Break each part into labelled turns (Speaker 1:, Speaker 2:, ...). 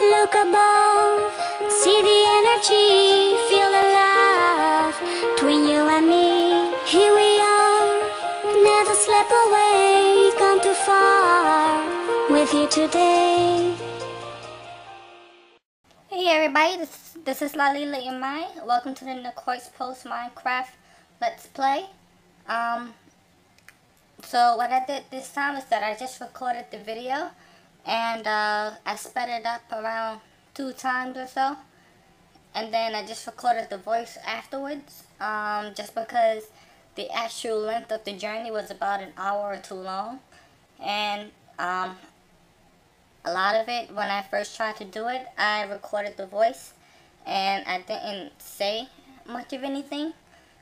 Speaker 1: Look above, see the energy, feel the love between you and me. Here we are, never slip away, come too far with you today.
Speaker 2: Hey everybody, this is Lalila in Mai. Welcome to the Necroits Post.Minecraft Let's Play. So what I did this time is that I just recorded the video and I sped it up around 2 times or so, and then I just recorded the voice afterwards, just because the actual length of the journey was about an hour or too long, and a lot of it, when I first tried to do it, I recorded the voice and I didn't say much of anything,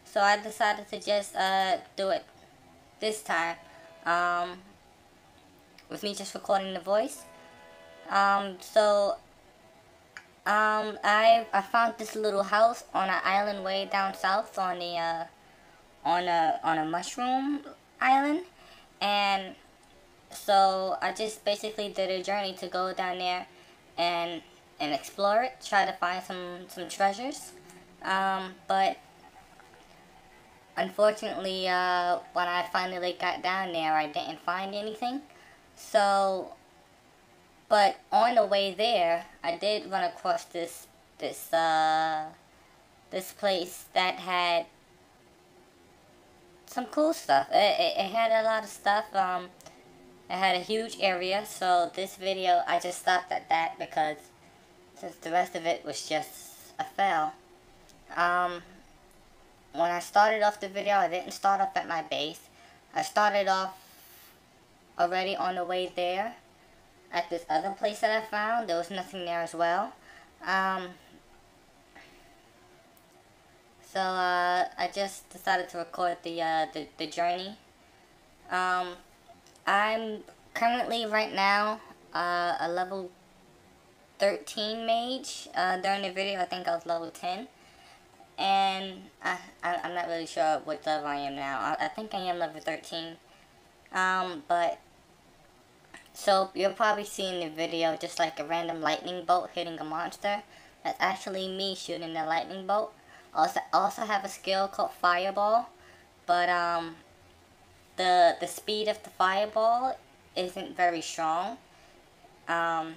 Speaker 2: so I decided to just do it this time with me just recording the voice. I found this little house on an island way down south on the on a mushroom island, and so I just basically did a journey to go down there and explore it, try to find some treasures. But unfortunately, when I finally got down there, I didn't find anything. So, but on the way there, I did run across this place that had some cool stuff. It had a lot of stuff. It had a huge area. So this video, I just stopped at that because since the rest of it was just a fail. When I started off the video, I didn't start off at my base. I started off already on the way there at this other place that I found. There was nothing there as well. So I just decided to record the journey. I'm currently right now a level 13 mage. During the video, I think I was level 10. And I'm not really sure what level I am now. I think I am level 13. But so you'll probably see in the video just like a random lightning bolt hitting a monster. That's actually me shooting the lightning bolt. Also have a skill called Fireball, but the speed of the fireball isn't very strong. Well,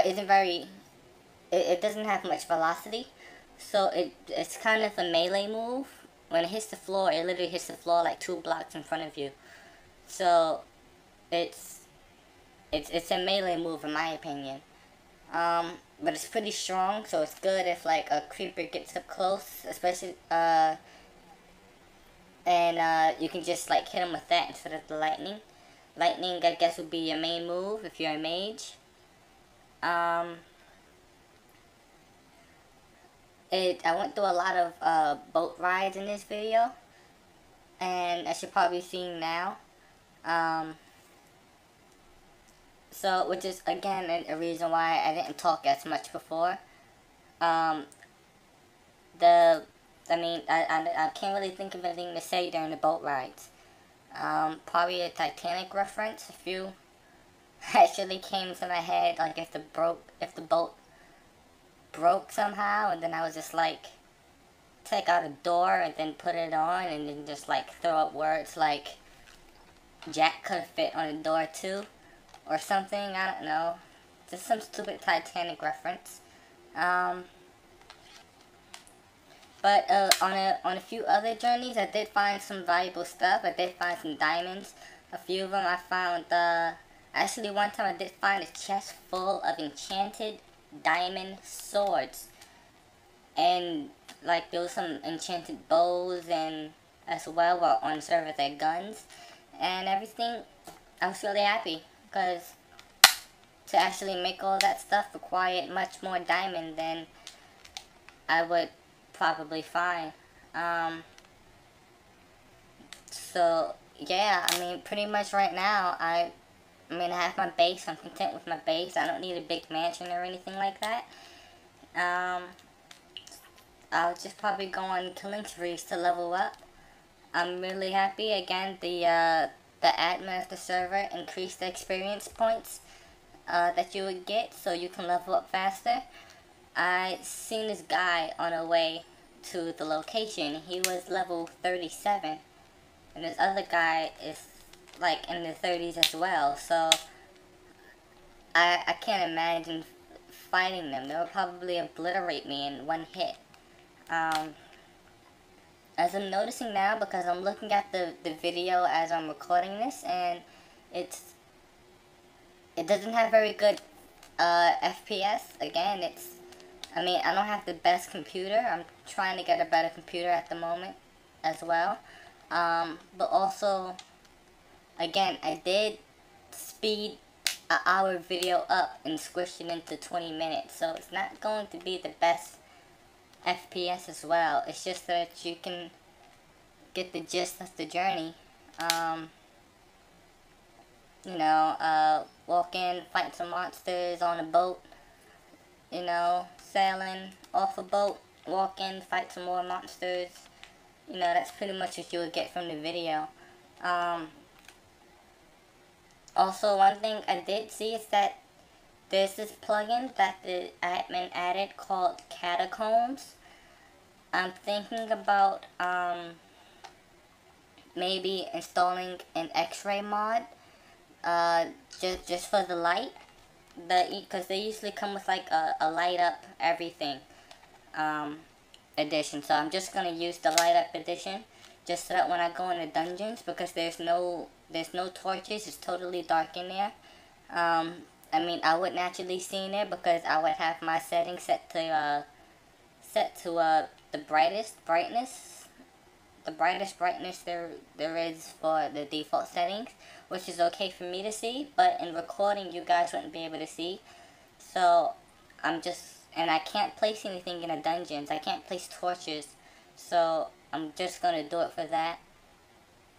Speaker 2: it doesn't have much velocity. So it's kind of a melee move. When it hits the floor, it literally hits the floor like 2 blocks in front of you. So it's a melee move in my opinion. But it's pretty strong, so it's good if like a creeper gets up close, especially and you can just like hit him with that instead of the lightning. Lightning, I guess, would be your main move if you're a mage. I went through a lot of boat rides in this video, and as you're probably seeing now. So, which is again a reason why I didn't talk as much before. I can't really think of anything to say during the boat rides. Probably a Titanic reference. A few actually came to my head, like if the boat broke somehow, and then I was just like take out a door and then put it on, and then just like throw up words like Jack could fit on a door too, or something. I don't know, just some stupid Titanic reference. But on a few other journeys, I did find some valuable stuff. I did find some diamonds. A few of them I found. Actually, one time I did find a chest full of enchanted diamond swords, and like there was some enchanted bows and as well, on the server their guns and everything. I was really happy because to actually make all that stuff required much more diamond than I would probably find. So yeah, I mean, pretty much right now I have my base. I'm content with my base. I don't need a big mansion or anything like that. I'll just probably go on killing sprees to level up. I'm really happy. Again, the admin of the server increased the experience points that you would get so you can level up faster. I seen this guy on the way to the location. He was level 37, and this other guy is like in the 30s as well. So I can't imagine fighting them. They'll probably obliterate me in one hit. As I'm noticing now, because I'm looking at the video as I'm recording this, and it doesn't have very good FPS. Again, I mean, I don't have the best computer. I'm trying to get a better computer at the moment as well. But also, again, I did speed our video up and squish it into 20 minutes. So it's not going to be the best FPS as well. It's just that you can get the gist of the journey. You know, walk in, fight some monsters on a boat. You know, sailing off a boat, walk in, fight some more monsters. You know, that's pretty much what you would get from the video. Also, one thing I did see is that there's this plugin that the admin added called Catacombs. I'm thinking about maybe installing an X-ray mod, just for the light. Because they usually come with like a light up everything edition. So I'm just gonna use the light up edition, just so that when I go into dungeons, because there's no torches, it's totally dark in there. I mean, I wouldn't actually see in there because I would have my settings set to the brightest brightness there is for the default settings, which is okay for me to see, but in recording you guys wouldn't be able to see. So and I can't place anything in the dungeons. I can't place torches, so I'm just gonna do it for that.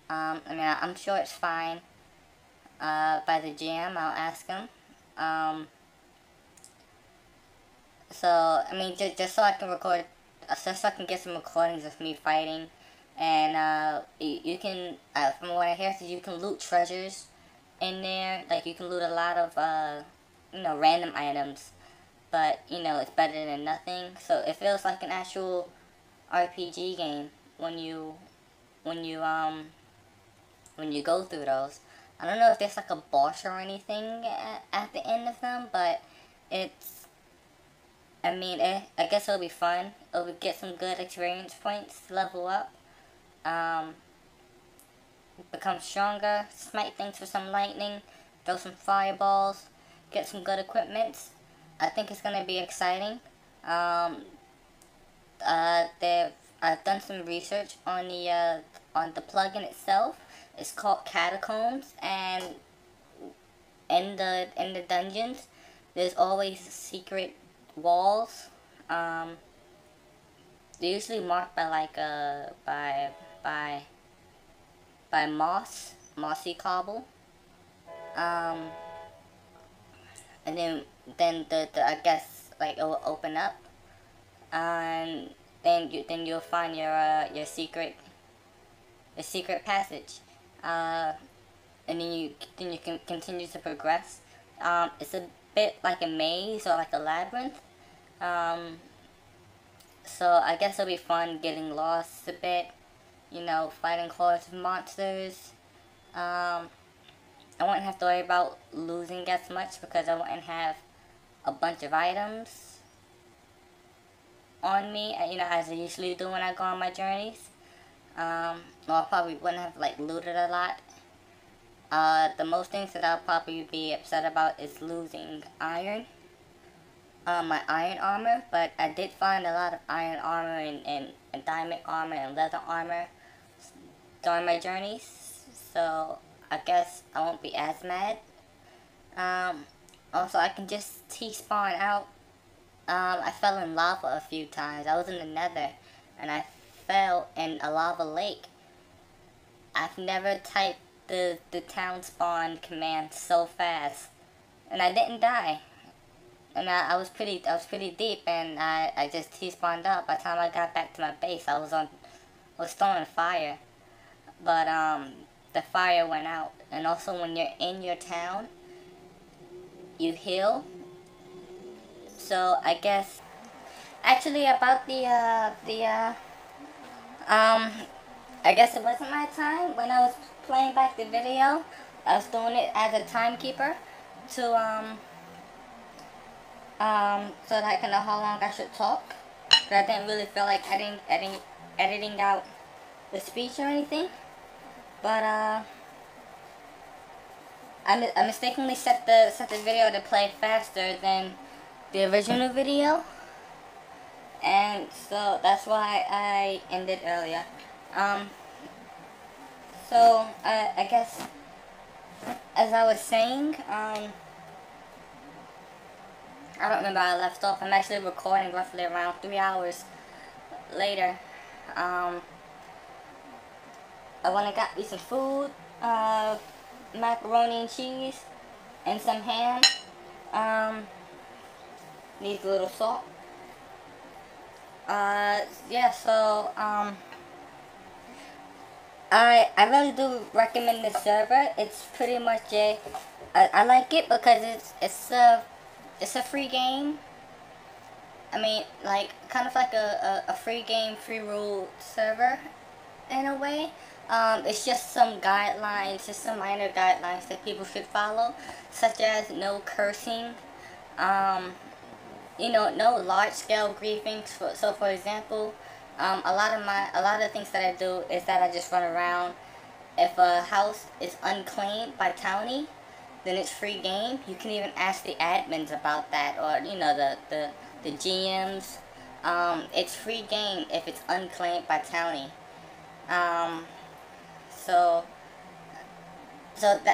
Speaker 2: I mean, I'm sure it's fine by the GM. I'll ask him. So I mean, just so I can record, just so I can get some recordings of me fighting. And you can, from what I hear, you can loot treasures in there. Like, you can loot a lot of, you know, random items. But, you know, it's better than nothing. So it feels like an actual RPG game when you go through those. I don't know if there's like a boss or anything at the end of them, but I mean, I guess it'll be fun. It would get some good experience points to level up. Become stronger, smite things with some lightning, throw some fireballs, get some good equipment. I think it's gonna be exciting. I've done some research on the plugin itself. It's called Catacombs, and in the dungeons, there's always secret walls. They're usually marked by like by mossy cobble. And then the I guess like it will open up, and then you'll find your secret passage, and then you can continue to progress. It's a bit like a maze or like a labyrinth. So I guess it'll be fun getting lost a bit, you know, fighting hordes of monsters. I wouldn't have to worry about losing as much because I wouldn't have a bunch of items on me, you know, as I usually do when I go on my journeys. Or I probably wouldn't have like looted a lot. The most things that I'll probably be upset about is losing iron. My iron armor, but I did find a lot of iron armor and diamond armor and leather armor during my journeys, so I guess I won't be as mad. Also, I can just T-spawn out. I fell in lava a few times. I was in the nether, and I fell in a lava lake. I've never typed the town spawn command so fast, and I didn't die. And I was pretty deep, and I just T-spawned up. By the time I got back to my base, I was still on fire. But the fire went out. And also, when you're in your town, you heal. So I guess actually about I guess it wasn't my time when I was playing back the video. I was doing it as a timekeeper to so that I can know how long I should talk. But I didn't really feel like editing out the speech or anything. But I mistakenly set the video to play faster than the original video, and so that's why I ended earlier. So I guess as I was saying, I don't remember how I left off. I'm actually recording roughly around 3 hours later. I went and got me some food, macaroni and cheese, and some ham. Needs a little salt. Yeah, so, I really do recommend this server. It's pretty much I like it because it's a free game. I mean, like, kind of like a free game, free rule server, in a way. It's just some guidelines, just some minor guidelines that people should follow, such as no cursing, you know, no large-scale griefing. So, for example, a lot of the things that I do is that I just run around. If a house is unclaimed by Towny, then it's free game. You can even ask the admins about that, or you know, the GMs. It's free game if it's unclaimed by Towny. So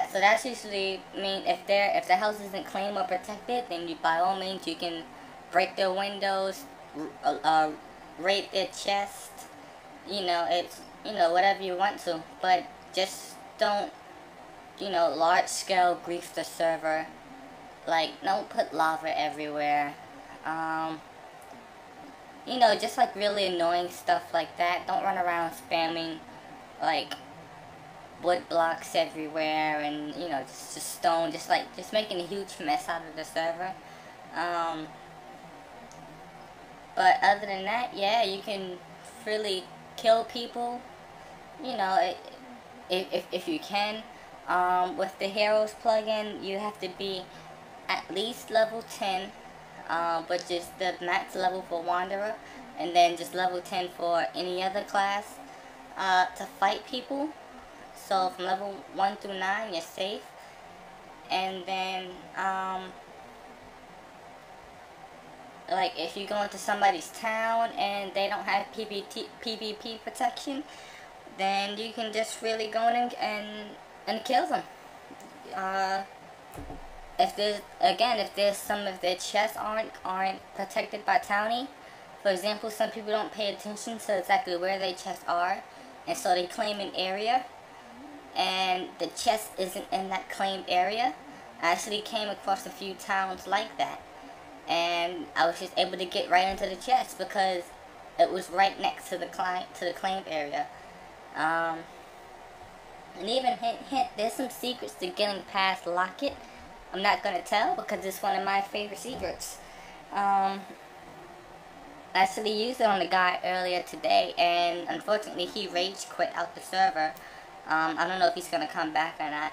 Speaker 2: that's usually mean if the house isn't claimed or protected, then you by all means you can break their windows, raid their chest. You know, it's, you know, whatever you want to, but just don't, you know, large scale grief the server. Like, don't put lava everywhere. You know, just like really annoying stuff like that. Don't run around spamming like wood blocks everywhere, and you know, just stone, just making a huge mess out of the server. But other than that, yeah, you can freely kill people, you know, if you can. With the heroes plugin, you have to be at least level 10, which is the max level for Wanderer, and then just level 10 for any other class, to fight people. So from level 1 through 9, you're safe. And then, like, if you go into somebody's town and they don't have PvP protection, then you can just really go in and kill them. If there's some of their chests aren't protected by Towny, for example, some people don't pay attention to exactly where their chests are, and so they claim an area, and the chest isn't in that claimed area. I actually came across a few towns like that, and I was just able to get right into the chest because it was right next to the claimed area. And even hint, there's some secrets to getting past Lockette. I'm not gonna tell because it's one of my favorite secrets. I actually used it on a guy earlier today, and unfortunately he rage quit out the server. I don't know if he's gonna come back or not,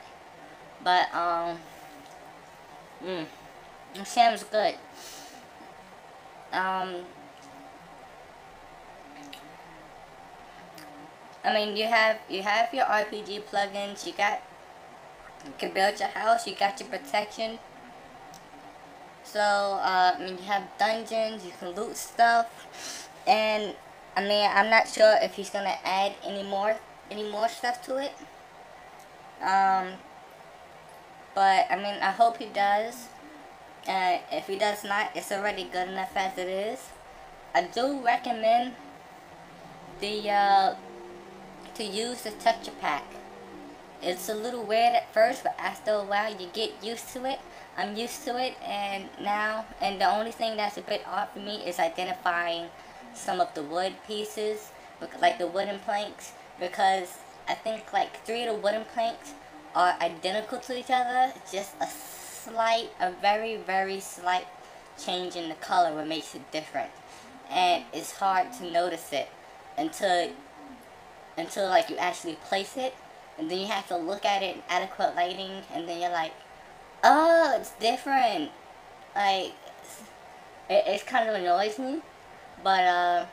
Speaker 2: but Sam's good. I mean, you have your RPG plugins. You can build your house. You got your protection. So I mean, you have dungeons. You can loot stuff, and I mean, I'm not sure if he's gonna add any more stuff to it. But I mean, I hope he does. If he does not, it's already good enough as it is. I do recommend to use the texture pack. It's a little weird at first, but after a while you get used to it. I'm used to it, and the only thing that's a bit odd for me is identifying some of the wood pieces, like the wooden planks, because I think like 3 of the wooden planks are identical to each other, just a very slight change in the color what makes it different, and it's hard to notice it until like you actually place it, and then you have to look at it in adequate lighting, and then you're like, oh, it's different. Like, it kind of annoys me, but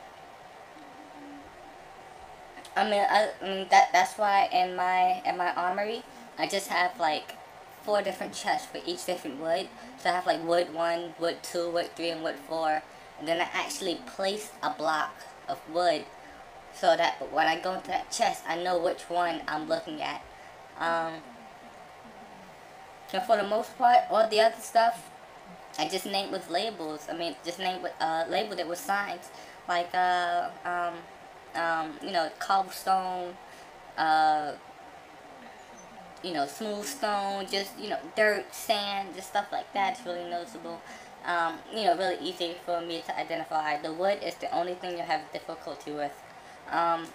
Speaker 2: I mean that's why in my armory I just have like 4 different chests for each different wood. So I have like wood 1, wood 2, wood 3, and wood 4, and then I actually place a block of wood so that when I go into that chest, I know which one I'm looking at. So for the most part, all the other stuff I just named with labels. I mean, just named with labeled it with signs like you know, cobblestone, you know, smooth stone, just, you know, dirt, sand, just stuff like that. It's really noticeable. You know, really easy for me to identify. The wood is the only thing you have difficulty with.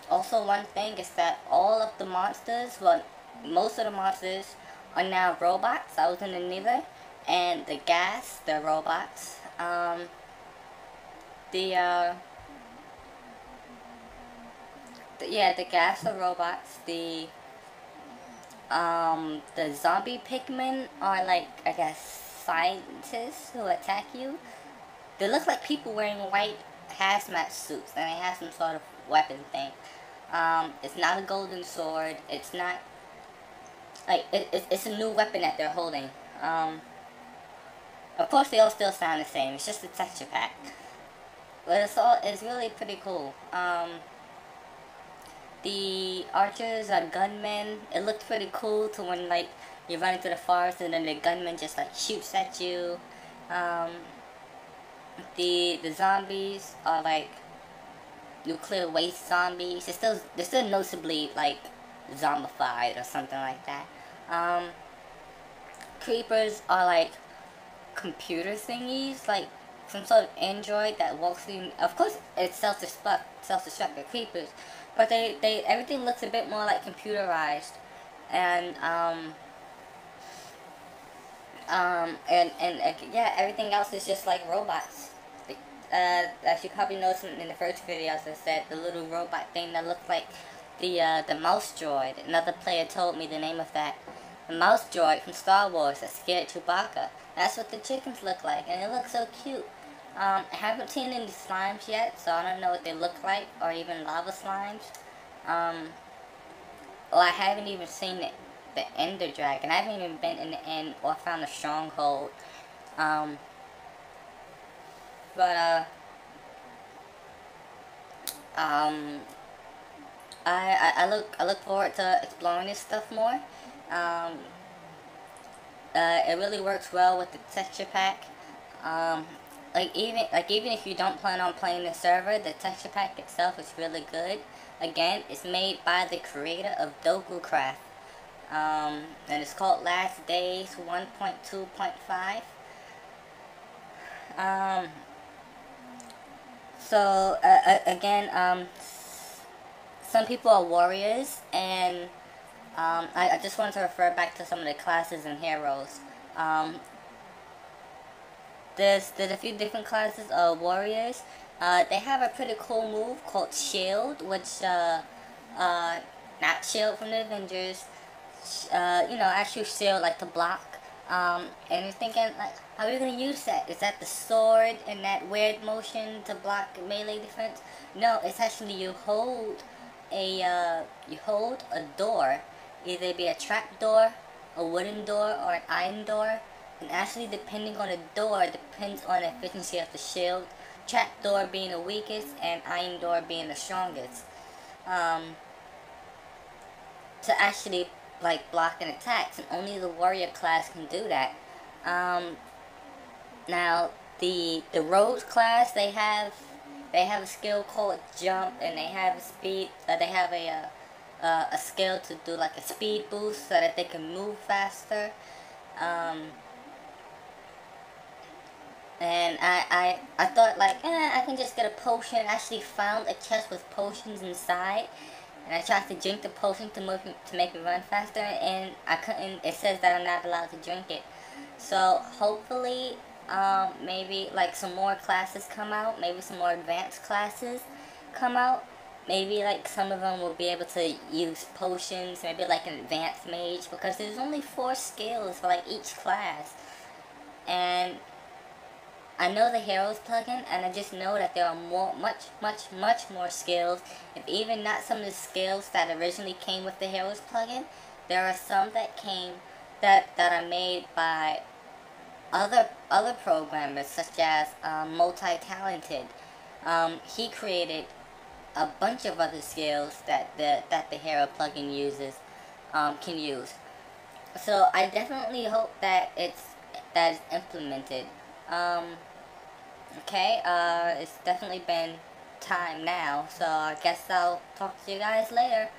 Speaker 2: Also, one thing is that all of the monsters, well, most of the monsters are now robots. I was in the Nether, and the gas, they're robots. Yeah, the gas are robots. The zombie pigmen are like, I guess, scientists who attack you. They look like people wearing white hazmat suits, and they have some sort of weapon thing. It's not a golden sword. It's not like it's a new weapon that they're holding. Of course, they all still sound the same. It's just a texture pack, but it's really pretty cool. The archers are gunmen. It looked pretty cool to when like you're running through the forest and then the gunman just like shoots at you. The zombies are like nuclear waste zombies. They're still noticeably like zombified or something like that. Creepers are like computer thingies, like some sort of android that walks through. Of course, it's self-destructive creepers, but they everything looks a bit more like computerized, and yeah, everything else is just like robots. As you probably noticed in the first video, as I said, the little robot thing that looked like the mouse droid. Another player told me the name of that. The mouse droid from Star Wars that scared Chewbacca. That's what the chickens look like, and it looks so cute. I haven't seen any slimes yet, so I don't know what they look like, or even lava slimes. Well, I haven't even seen the Ender Dragon. I haven't even been in the end or found a stronghold. I look forward to exploring this stuff more. It really works well with the texture pack. Even if you don't plan on playing the server, the texture pack itself is really good. Again, it's made by the creator of Craft, and it's called Last Days 1.2.5. Again, some people are warriors, and I just wanted to refer back to some of the classes and heroes. There's a few different classes of warriors. They have a pretty cool move called Shield, which not Shield from the Avengers. You know, actually Shield like to block. And you're thinking, like, how are you gonna use that? Is that the sword and that weird motion to block melee defense? No, it's actually you hold a door, either it be a trap door, a wooden door, or an iron door. And actually, depending on the door, depends on the efficiency of the shield. Trap door being the weakest, and iron door being the strongest. To actually like block and attacks, and only the warrior class can do that. Now the rogues class, they have a skill called jump, and they have a speed. They have a skill to do like a speed boost so that they can move faster. And I thought like, I can just get a potion. I actually found a chest with potions inside, and I tried to drink the potion to make me run faster, and I couldn't. It says that I'm not allowed to drink it. So hopefully, maybe like some more classes come out, maybe some more advanced classes come out. Maybe like some of them will be able to use potions, maybe like an advanced mage, because there's only 4 skills for like each class. And I know the heroes plugin, and I just know that there are much more skills. If even not some of the skills that originally came with the heroes plugin, there are some that came that are made by other programmers, such as Multi-Talented. He created a bunch of other skills that the hero plugin uses can use. So I definitely hope that it's implemented. Okay, it's definitely been time now, so I guess I'll talk to you guys later.